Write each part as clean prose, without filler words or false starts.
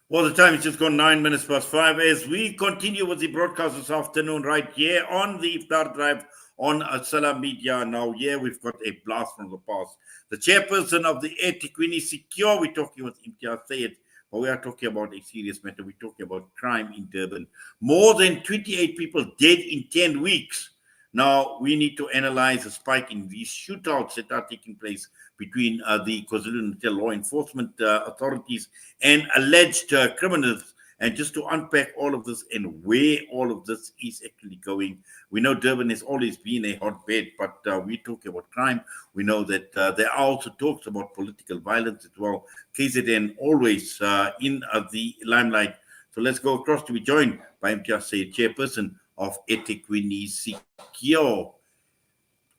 Well, the time is just gone 9 minutes past 5 as we continue with the broadcast this afternoon right here on the Iftar Drive on Salam Media. Now, here we've got a blast from the past. The chairperson of the eThekwini Secure, we're talking with Imtiaz Syed, but we are talking about a serious matter. We're talking about crime in Durban. More than 28 people dead in 10 weeks. Now, we need to analyze a spike in these shootouts that are taking place between the KwaZulu-Natal law enforcement authorities and alleged criminals. And just to unpack all of this and where all of this is actually going, we know Durban has always been a hotbed, but we talk about crime. We know that there are also talks about political violence as well. KZN always in the limelight. So let's go across to be joined by Imtiaz Syed, chairperson of eThekwini Secure.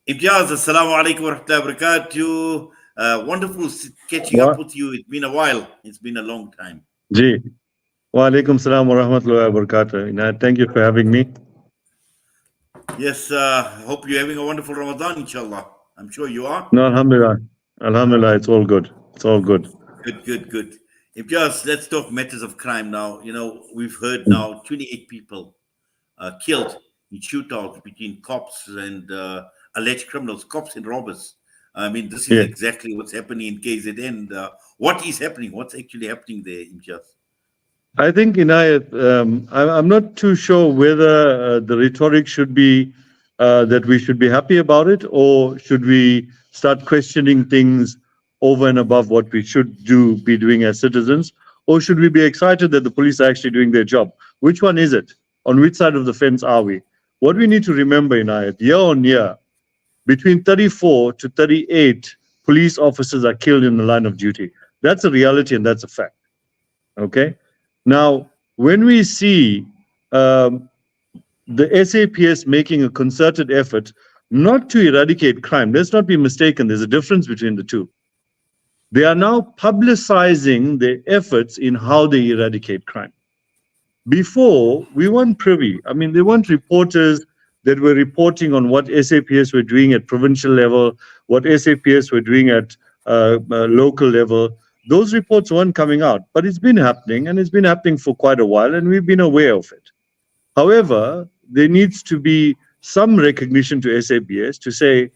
Imtiaz, assalamu alaikum wa rahmatullahi wa barakatuh. Wonderful catching up with you. It's been a while. It's been a long time. Ji. Wa alaikum salam wa rahmatullahi wa barakatuh. Thank you for having me. Yes, hope you're having a wonderful Ramadan, inshallah. I'm sure you are. No, alhamdulillah. Alhamdulillah, it's all good. It's all good. Good. Imtiaz, let's talk matters of crime now. You know, we've heard now 28 people killed in shootouts between cops and alleged criminals, cops and robbers. I mean, this is exactly what's happening in KZN. What is happening? What's actually happening there, Imtiaz? I think, I'm not too sure whether the rhetoric should be that we should be happy about it, or should we start questioning things over and above what we should be doing as citizens, or should we be excited that the police are actually doing their job? Which one is it? On which side of the fence are we? What we need to remember, Inayat, year on year, between 34 to 38 police officers are killed in the line of duty. That's a reality and that's a fact. Okay? Now, when we see the SAPS making a concerted effort not to eradicate crime, let's not be mistaken, there's a difference between the two. They are now publicizing their efforts in how they eradicate crime. Before, we weren't privy. I mean, there weren't reporters that were reporting on what SAPS were doing at provincial level, what SAPS were doing at local level. Those reports weren't coming out, but it's been happening, and it's been happening for quite a while, and we've been aware of it. However, there needs to be some recognition to SAPS to say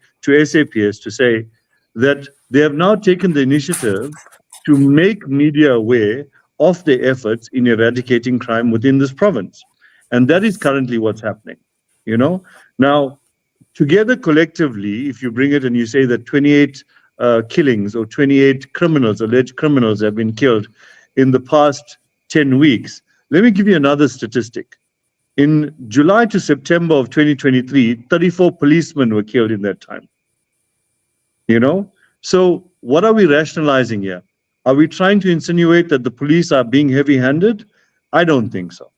that they have now taken the initiative to make media aware of their efforts in eradicating crime within this province. And that is currently what's happening. Now, together collectively, if you bring it and you say that 28 killings or 28 criminals, alleged criminals, have been killed in the past 10 weeks, let me give you another statistic. In July to September of 2023, 34 policemen were killed in that time. So what are we rationalizing here? Are we trying to insinuate that the police are being heavy-handed? I don't think so.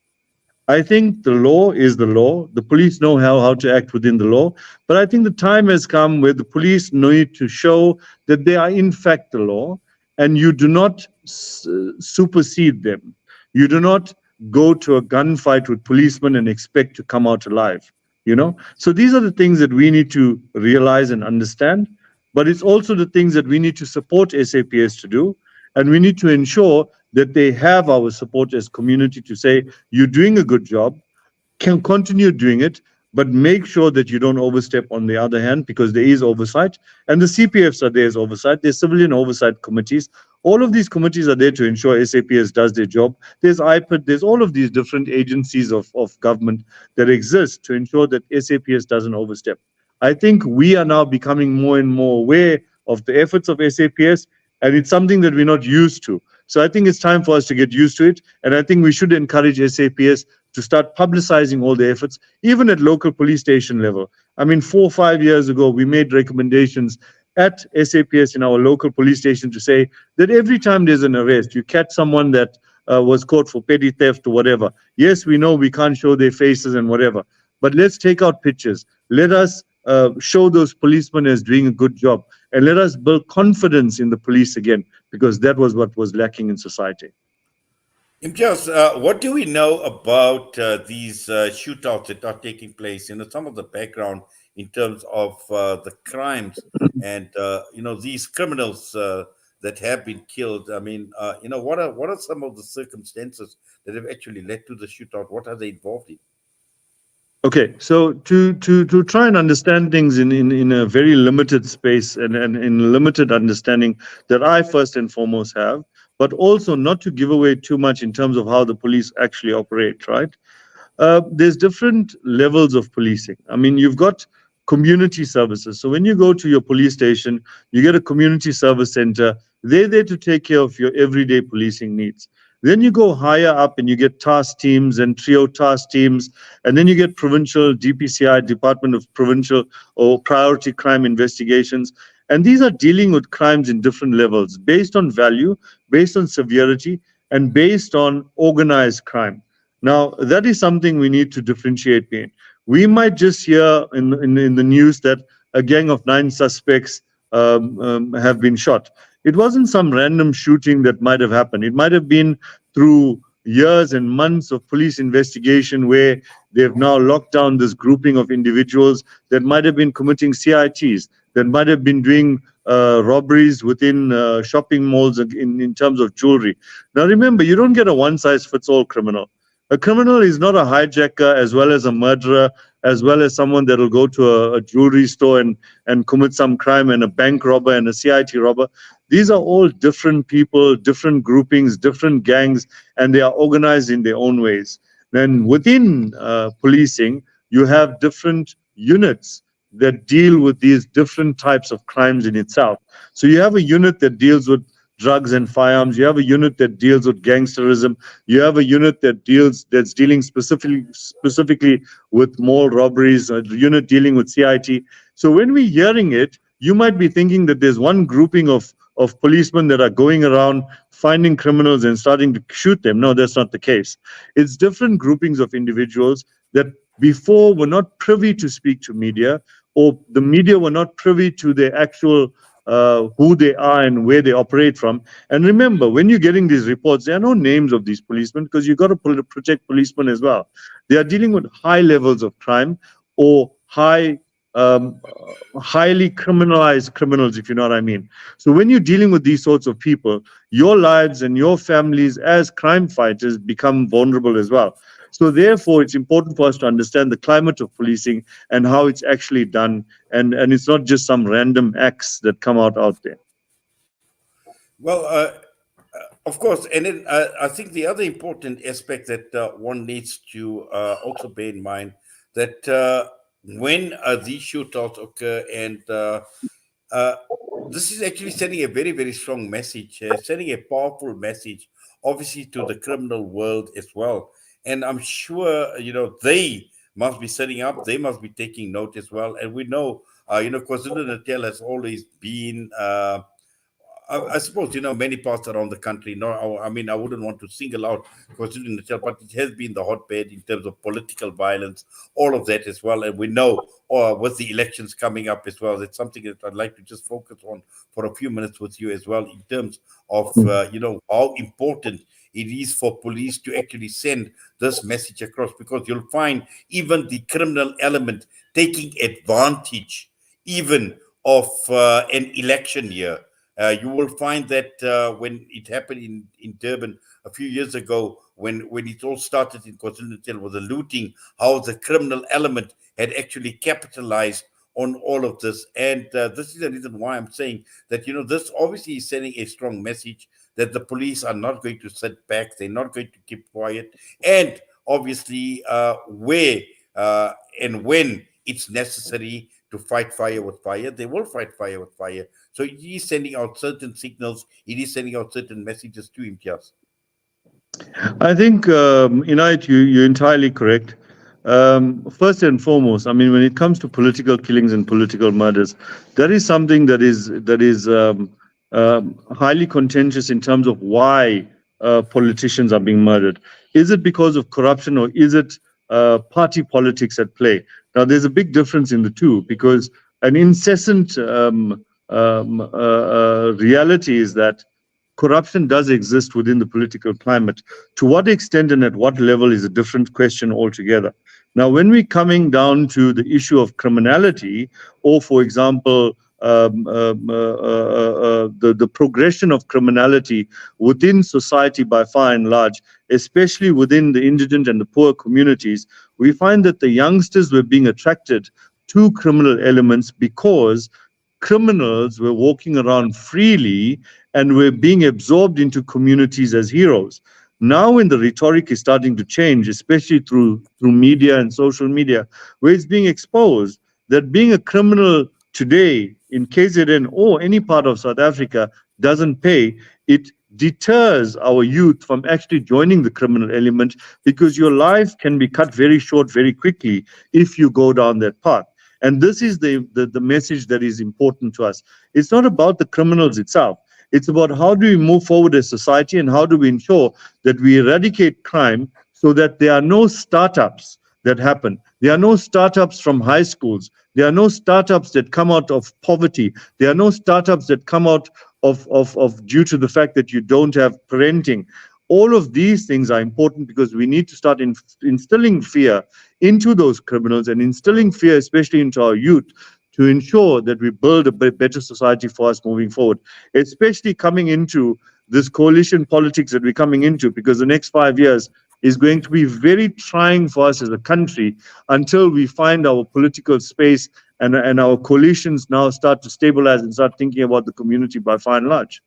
I think the law is the law. The police know how to act within the law. But I think the time has come where the police need to show that they are in fact the law, and you do not supersede them. You do not go to a gunfight with policemen and expect to come out alive. So these are the things that we need to realize and understand. But it's also the things that we need to support SAPS to do. And we need to ensure that they have our support as community to say, you're doing a good job, can continue doing it, but make sure that you don't overstep on the other hand, because there is oversight. And the CPFs are there as oversight. There's civilian oversight committees. All of these committees are there to ensure SAPS does their job. There's IPID, there's all of these different agencies of government that exist to ensure that SAPS doesn't overstep. I think we are now becoming more and more aware of the efforts of SAPS, and it's something that we're not used to. So I think it's time for us to get used to it. And I think we should encourage SAPS to start publicizing all the efforts, even at local police station level. I mean, 4 or 5 years ago, we made recommendations at SAPS in our local police station to say that every time there's an arrest, you catch someone that was caught for petty theft or whatever. Yes, we know we can't show their faces and whatever, but let's take out pictures. Let us show those policemen as doing a good job, and let us build confidence in the police again, because that was what was lacking in society. Imtiaz, what do we know about these shootouts that are taking place? Some of the background in terms of the crimes and, these criminals that have been killed. I mean, what are some of the circumstances that have actually led to the shootout? What are they involved in? Okay, so to try and understand things in a very limited space and in limited understanding that I first and foremost have, but also not to give away too much in terms of how the police actually operate, right? There's different levels of policing. I mean, you've got community services. So when you go to your police station, you get a community service center. They're there to take care of your everyday policing needs. Then you go higher up and you get task teams and trio task teams. And then you get provincial DPCI, Department of Provincial or Priority Crime Investigations. And these are dealing with crimes in different levels based on value, based on severity, and based on organized crime. Now, that is something we need to differentiate between. We might just hear in the news that a gang of 9 suspects have been shot. It wasn't some random shooting that might have happened. It might have been through years and months of police investigation where they've now locked down this grouping of individuals that might have been committing CITs, that might have been doing robberies within shopping malls in terms of jewelry. Now, remember, you don't get a one-size-fits-all criminal. A criminal is not a hijacker as well as a murderer, as well as someone that will go to a jewelry store and commit some crime, and a bank robber and a CIT robber. These are all different people, different groupings, different gangs, and they are organized in their own ways. Then within policing, you have different units that deal with these different types of crimes in itself. So you have a unit that deals with drugs and firearms. You have a unit that deals with gangsterism. You have a unit that's dealing specifically with mall robberies. A unit dealing with CIT. So when we're hearing it, you might be thinking that there's one grouping of policemen that are going around finding criminals and starting to shoot them. No, that's not the case. It's different groupings of individuals that before were not privy to speak to media, or the media were not privy to their actual who they are and where they operate from. And remember, when you're getting these reports, there are no names of these policemen because you've got to protect policemen as well. They are dealing with high levels of crime or highly criminalized criminals, if you know what I mean. So when you're dealing with these sorts of people, your lives and your families as crime fighters become vulnerable as well. So therefore, it's important for us to understand the climate of policing and how it's actually done. And it's not just some random acts that come out there. Well, of course. And then I think the other important aspect that one needs to also bear in mind that when these shootouts occur, and this is actually sending a very, very strong message, sending a powerful message, obviously, to the criminal world as well. And I'm sure, they must be setting up, they must be taking note as well. And we know, KwaZulu-Natal has always been, I suppose, many parts around the country. No, I mean, I wouldn't want to single out KwaZulu-Natal, but it has been the hotbed in terms of political violence, all of that as well. And we know with the elections coming up as well, it's something that I'd like to just focus on for a few minutes with you as well, in terms of, how important it is for police to actually send this message across, because you'll find even the criminal element taking advantage even of an election year. You will find that when it happened in Durban a few years ago, when it all started in KwaZulu-Natal with the looting, how the criminal element had actually capitalized on all of this. And this is the reason why I'm saying that, this obviously is sending a strong message that the police are not going to sit back. They're not going to keep quiet. And obviously, where and when it's necessary to fight fire with fire, they will fight fire with fire. So it is sending out certain signals. It is sending out certain messages to Imtiaz. I think, Inayat, you're entirely correct. First and foremost, I mean, when it comes to political killings and political murders, that is something that is highly contentious in terms of why politicians are being murdered. Is it because of corruption, or is it party politics at play? Now, there's a big difference in the two, because an incessant reality is that corruption does exist within the political climate. To what extent and at what level is a different question altogether. Now, when we're coming down to the issue of criminality, or, for example, the progression of criminality within society by far and large, especially within the indigent and the poor communities, we find that the youngsters were being attracted to criminal elements because criminals were walking around freely and were being absorbed into communities as heroes. Now when the rhetoric is starting to change, especially through media and social media, where it's being exposed that being a criminal today in KZN or any part of South Africa doesn't pay, it deters our youth from actually joining the criminal element, because your life can be cut very short very quickly if you go down that path. And this is the message that is important to us. It's not about the criminals itself. It's about how do we move forward as society and how do we ensure that we eradicate crime so that there are no startups that happen. There are no startups from high schools. There are no startups that come out of poverty. There are no startups that come out of due to the fact that you don't have parenting. All of these things are important because we need to start instilling fear into those criminals and instilling fear, especially into our youth, to ensure that we build a better society for us moving forward, especially coming into this coalition politics that we're coming into, because the next 5 years is going to be very trying for us as a country until we find our political space and our coalitions now start to stabilize and start thinking about the community by far and large.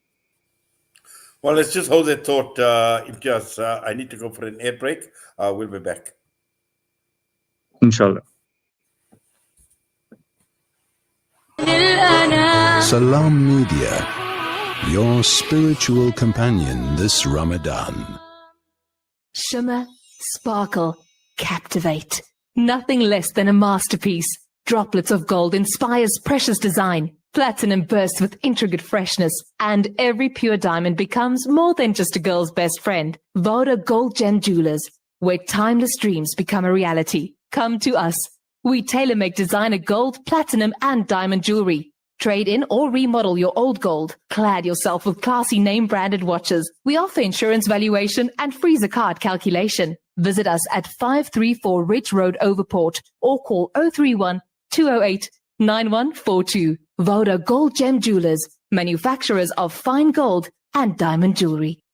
Well, let's just hold that thought, Imtiaz. I need to go for an air break. We'll be back. Inshallah. Salam Media, your spiritual companion this Ramadan. Shimmer, sparkle, captivate. Nothing less than a masterpiece. Droplets of gold inspires precious design. Platinum bursts with intricate freshness, and every pure diamond becomes more than just a girl's best friend. Voda Gold Gem Jewelers, where timeless dreams become a reality. Come to us. We tailor-make designer gold, platinum, and diamond jewelry. Trade in or remodel your old gold. Clad yourself with classy name-branded watches. We offer insurance valuation and free zakat calculation. Visit us at 534 Ridge Road, Overport, or call 031 208 9142. Voda Gold Gem Jewelers, manufacturers of fine gold and diamond jewelry.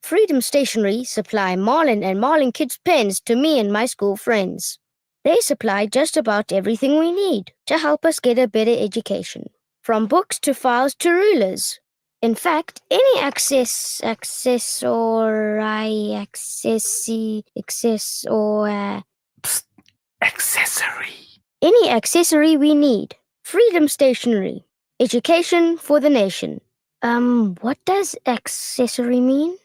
Freedom Stationery supply Marlin and Marlin Kids pens to me and my school friends. They supply just about everything we need to help us get a better education, from books to files to rulers. In fact, any any accessory we need. Freedom Stationery. Education for the nation. What does accessory mean?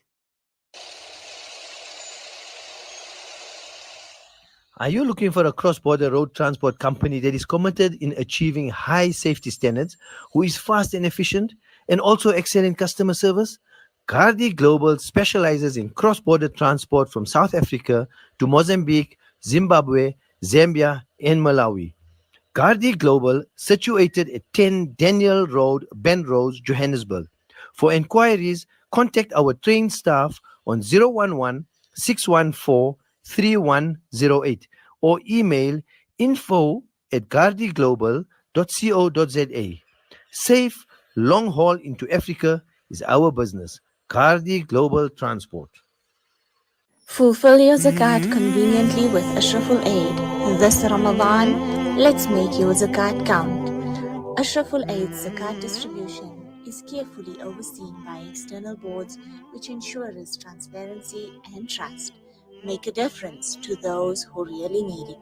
Are you looking for a cross-border road transport company that is committed in achieving high safety standards, who is fast and efficient, and also excel in customer service? Gardi Global specializes in cross-border transport from South Africa to Mozambique, Zimbabwe, Zambia, and Malawi. Gardi Global, situated at 10 Daniel Road, Ben Rose, Johannesburg. For inquiries, contact our trained staff on 011 614 3108 or email info@gardiglobal.co.za. Safe long haul into Africa is our business. Gardi Global Transport. Fulfill your zakat conveniently with Ashraful Aid. This Ramadan, let's make your zakat count. Ashraful Aid's zakat distribution is carefully overseen by external boards which ensures transparency and trust. Make a difference to those who really need it.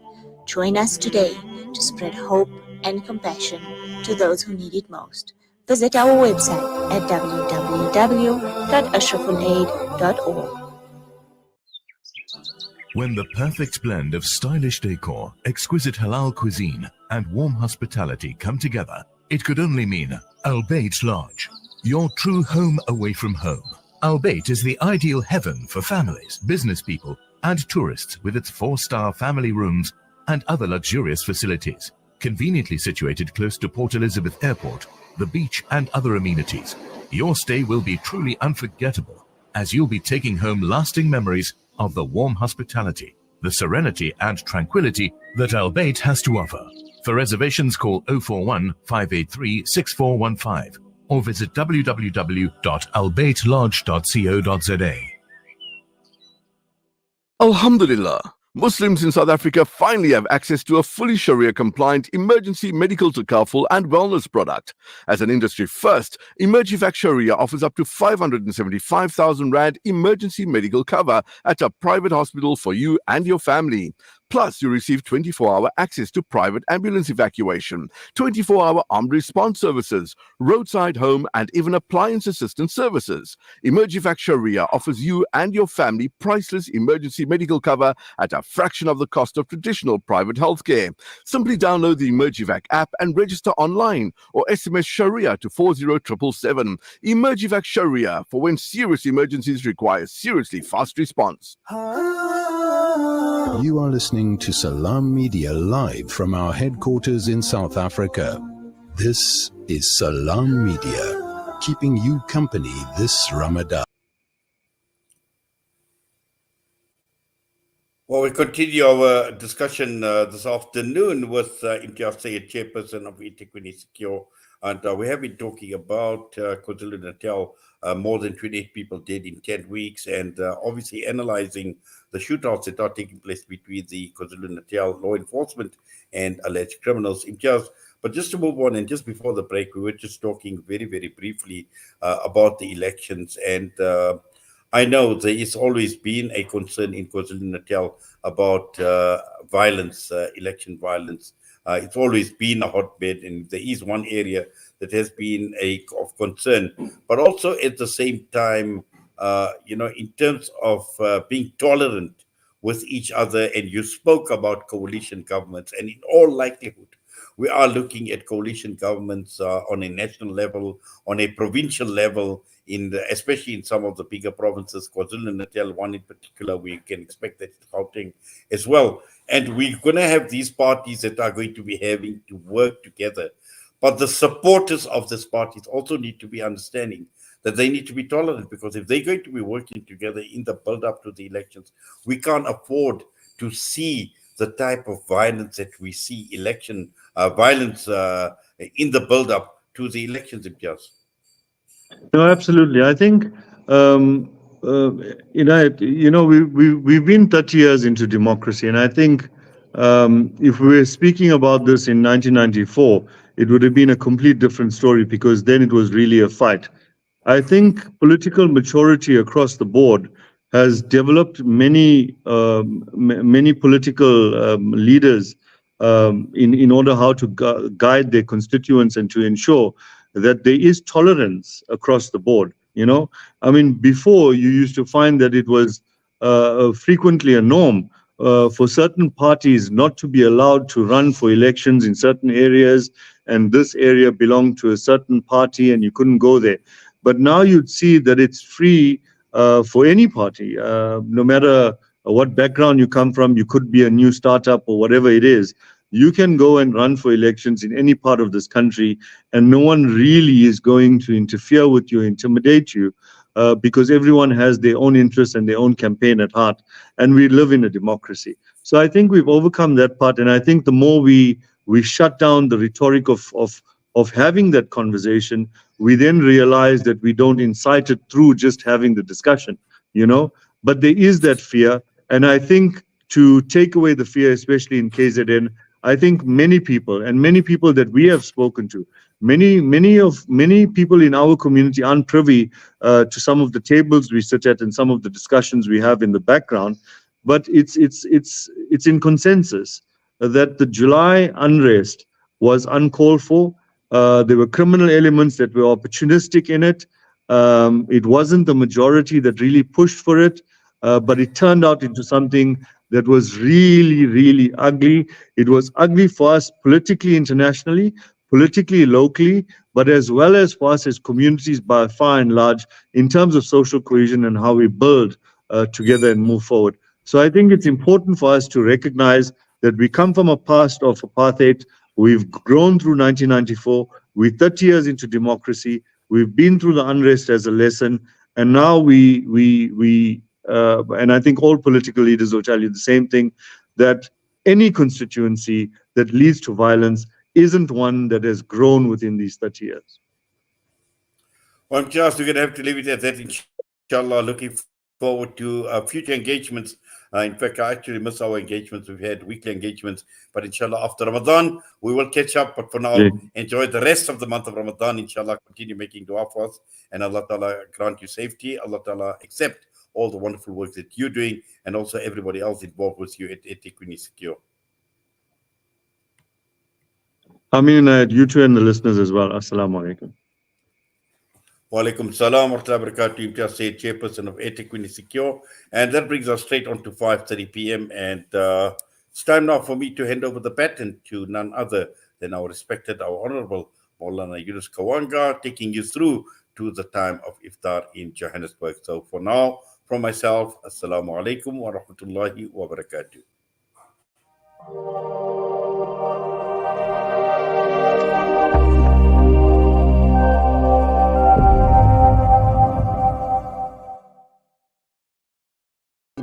Join us today to spread hope and compassion to those who need it most. Visit our website at www.ashrafulaid.org. When the perfect blend of stylish decor, exquisite halal cuisine, and warm hospitality come together, it could only mean Al Bayt Lodge, your true home away from home. Al Bayt is the ideal heaven for families, business people, and tourists, with its 4-star family rooms and other luxurious facilities. Conveniently situated close to Port Elizabeth Airport, the beach, and other amenities, your stay will be truly unforgettable, as you'll be taking home lasting memories of the warm hospitality, the serenity and tranquility that Al Bayt has to offer. For reservations, call 041 583 6415 or visit www.albaitlodge.co.za. Alhamdulillah, Muslims in South Africa finally have access to a fully Sharia-compliant emergency medical takaful and wellness product. As an industry first, Emergivac Sharia offers up to 575,000 Rand emergency medical cover at a private hospital for you and your family. Plus, you receive 24-hour access to private ambulance evacuation, 24-hour armed response services, roadside home, and even appliance assistance services. Emergivac Sharia offers you and your family priceless emergency medical cover at a fraction of the cost of traditional private healthcare. Simply download the Emergivac app and register online or SMS Sharia to 40777. Emergivac Sharia, for when serious emergencies require seriously fast response. You are listening to Salam Media live from our headquarters in South Africa. This is Salam Media, keeping you company this Ramadan. Well, we continue our discussion this afternoon with Imtiaz, Syed, Chairperson of eThekwini Secure. And we have been talking about KwaZulu-Natal, more than 28 people dead in 10 weeks, and obviously analyzing the shootouts that are taking place between the KwaZulu-Natal law enforcement and alleged criminals. Imtiaz, but just to move on, and just before the break, we were just talking very, very briefly about the elections. And I know there has always been a concern in KwaZulu-Natal about violence, election violence. It's always been a hotbed, and there is one area that has been of concern, but also at the same time, in terms of being tolerant with each other. And you spoke about coalition governments, and in all likelihood, we are looking at coalition governments on a national level, on a provincial level, especially in some of the bigger provinces, KwaZulu-Natal, one in particular, we can expect that it's Gauteng as well. And we're going to have these parties that are going to be having to work together. But the supporters of these parties also need to be understanding that they need to be tolerant, because if they're going to be working together in the build-up to the elections, we can't afford to see the type of violence that we see, election violence in the build-up to the elections, Imtiaz. No, absolutely. I think we've been 30 years into democracy, and I think if we were speaking about this in 1994, it would have been a complete different story, because then it was really a fight. I think political maturity across the board has developed many political leaders in order how to guide their constituents and to ensure that there is tolerance across the board. I mean, before you used to find that it was frequently a norm for certain parties not to be allowed to run for elections in certain areas, and this area belonged to a certain party and you couldn't go there. But now you'd see that it's free for any party, no matter what background you come from. You could be a new startup or whatever it is. You can go and run for elections in any part of this country, and no one really is going to interfere with you, intimidate you, because everyone has their own interests and their own campaign at heart, and we live in a democracy. So I think we've overcome that part, and I think the more we shut down the rhetoric of having that conversation, we then realize that we don't incite it through just having the discussion, But there is that fear, and I think to take away the fear, especially in KZN, I think many people that we have spoken to, many people in our community aren't privy to some of the tables we sit at and some of the discussions we have in the background. But it's in consensus that the July unrest was uncalled for. There were criminal elements that were opportunistic in it. It wasn't the majority that really pushed for it, but it turned out into something that was really, really ugly. It was ugly for us politically, internationally, politically, locally, but as well as for us as communities by far and large, in terms of social cohesion and how we build together and move forward. So I think it's important for us to recognize that we come from a past of apartheid. We've grown through 1994. We're 30 years into democracy. We've been through the unrest as a lesson, and now and I think all political leaders will tell you the same thing, that any constituency that leads to violence isn't one that has grown within these 30 years. Well, Imtiaz, we're going to have to leave it at that, inshallah. Looking forward to future engagements. In fact, I actually miss our engagements. We've had weekly engagements, but inshallah, after Ramadan, we will catch up. But for now, enjoy the rest of the month of Ramadan. Inshallah, continue making dua for us, and Allah Ta'ala grant you safety. Allah Ta'ala accept all the wonderful work that you're doing, and also everybody else involved with you at eThekwini Secure. Ameen, you two and the listeners as well. Assalamu alaikum. Wa alaikum salam wa rahmatullahi wa barakatuh. Imtiaz Syed, Chairperson of eThekwini Secure. And that brings us straight on to 5:30 p.m. And it's time now for me to hand over the baton to none other than our respected, our honorable Maulana Yunus Kawanga, taking you through to the time of iftar in Johannesburg. So for now, from myself, assalamu alaikum wa rahmatullahi wa barakatuh.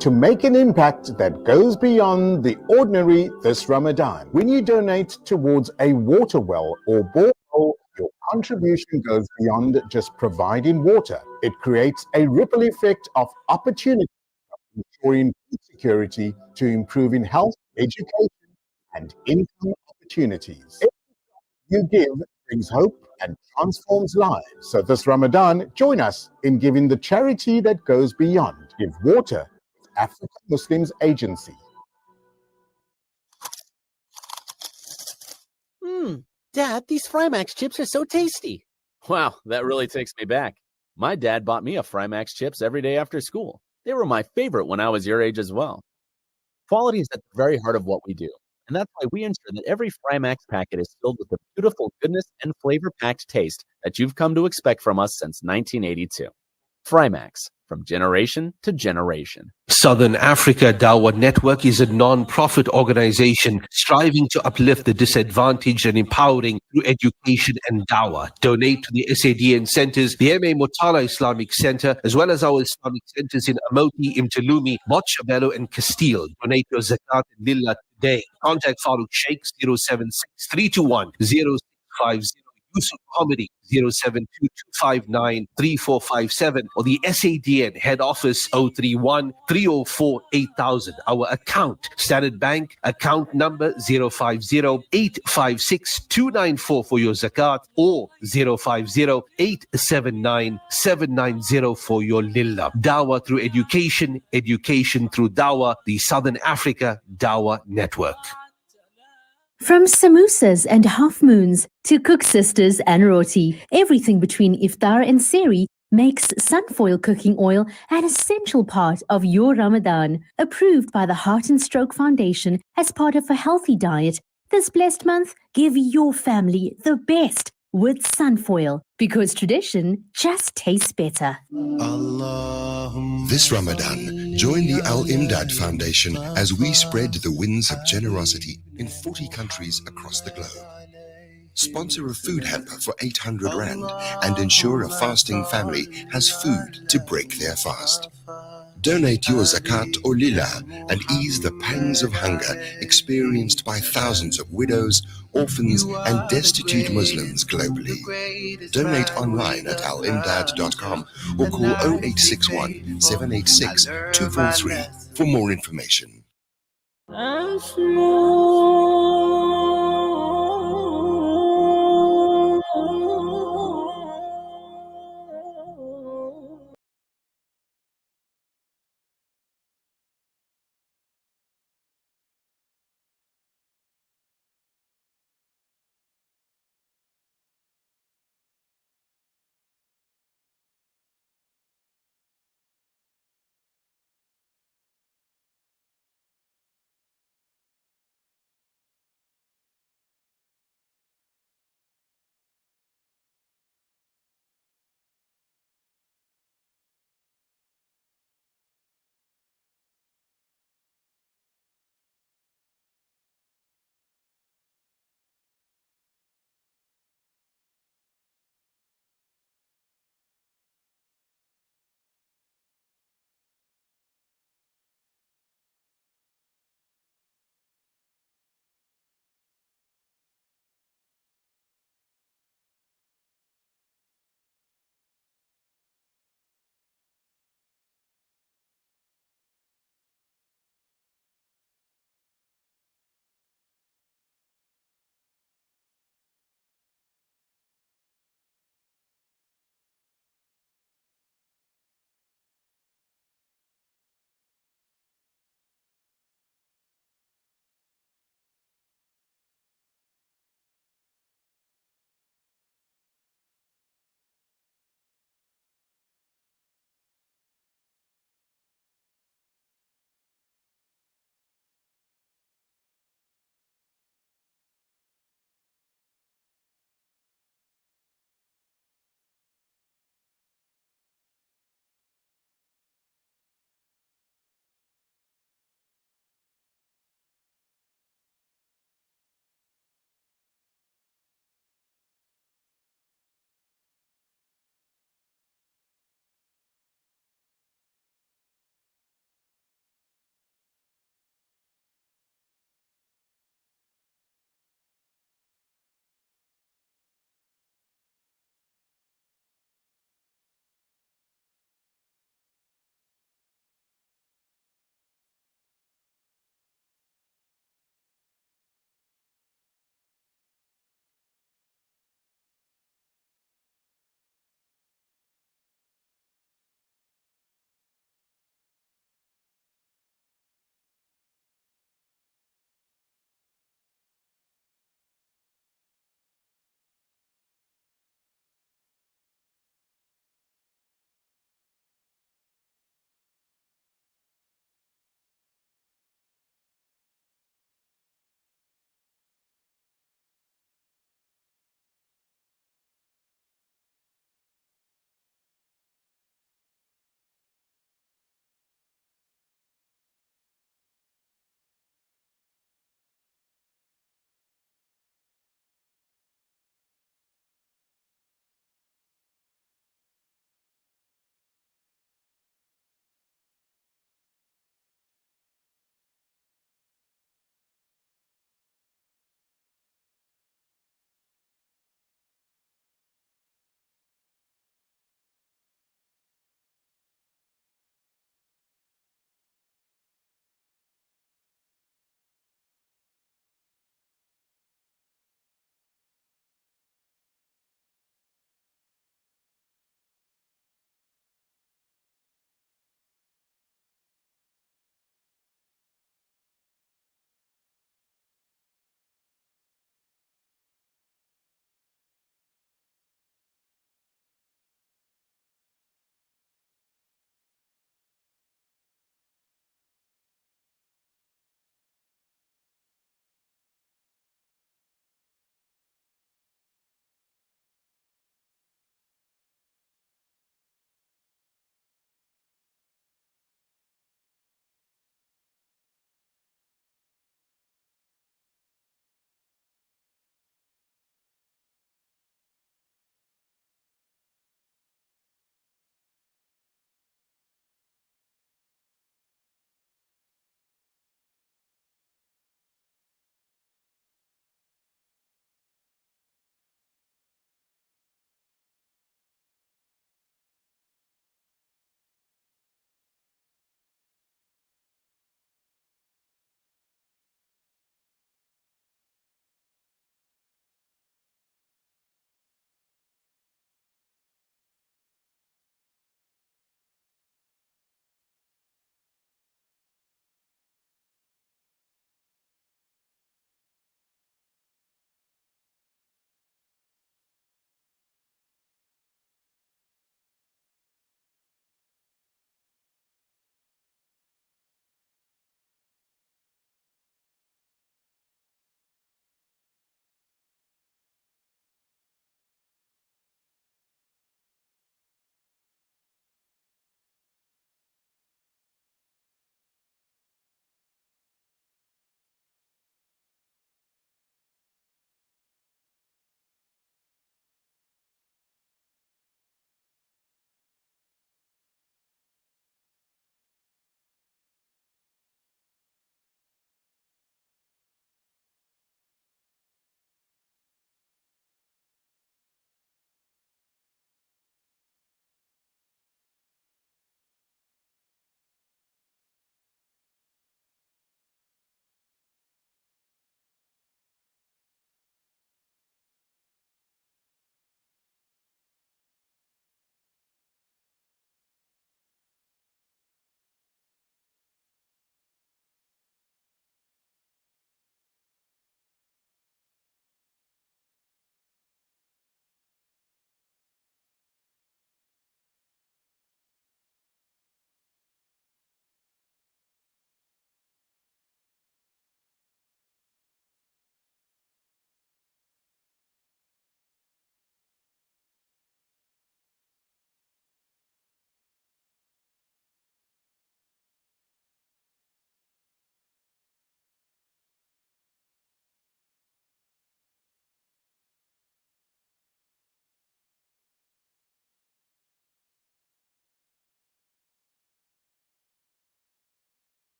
To make an impact that goes beyond the ordinary this Ramadan. When you donate towards a water well or borehole, your contribution goes beyond just providing water. It creates a ripple effect of opportunity, ensuring food security to improving health, education, and income opportunities. Every you give brings hope and transforms lives. So this Ramadan, join us in giving the charity that goes beyond. Give water. African Muslims Agency. Dad, these Frymax chips are so tasty. Wow, that really takes me back. My dad bought me a Frymax chips every day after school. They were my favorite when I was your age as well. Quality is at the very heart of what we do, and that's why we ensure that every Frymax packet is filled with the beautiful goodness and flavor-packed taste that you've come to expect from us since 1982. Frymax, from generation to generation. Southern Africa Dawah Network is a non-profit organization striving to uplift the disadvantaged and empowering through education and dawah. Donate to the SADN centers, the M.A. Mutala Islamic Center, as well as our Islamic centers in Amoti, Imtalumi, Botshabelo, and Castile. Donate your zakat and lillah today. Contact Farooq Sheikh 076 321 0650. Yusuf Comedy 0722593457 or the SADN head office 031 304 8000. Our account Standard Bank account number 050-856-294 for your zakat or 050-879-790 for your lillah. Dawah through education, education through dawah, the Southern Africa Dawah Network. From samosas and half moons to cook sisters and roti, everything between iftar and seri makes sunfoil cooking oil an essential part of your Ramadan. Approved by the Heart and Stroke Foundation as part of a healthy diet, this blessed month, give your family the best with sunfoil, because tradition just tastes better. This Ramadan, join the Al-Imdad Foundation as we spread the winds of generosity in 40 countries across the globe. Sponsor a food hamper for 800 Rand and ensure a fasting family has food to break their fast. Donate your zakat or lillah and ease the pangs of hunger experienced by thousands of widows, orphans and destitute Muslims globally. Donate online at alimdad.com or call 0861 786 243 for more information.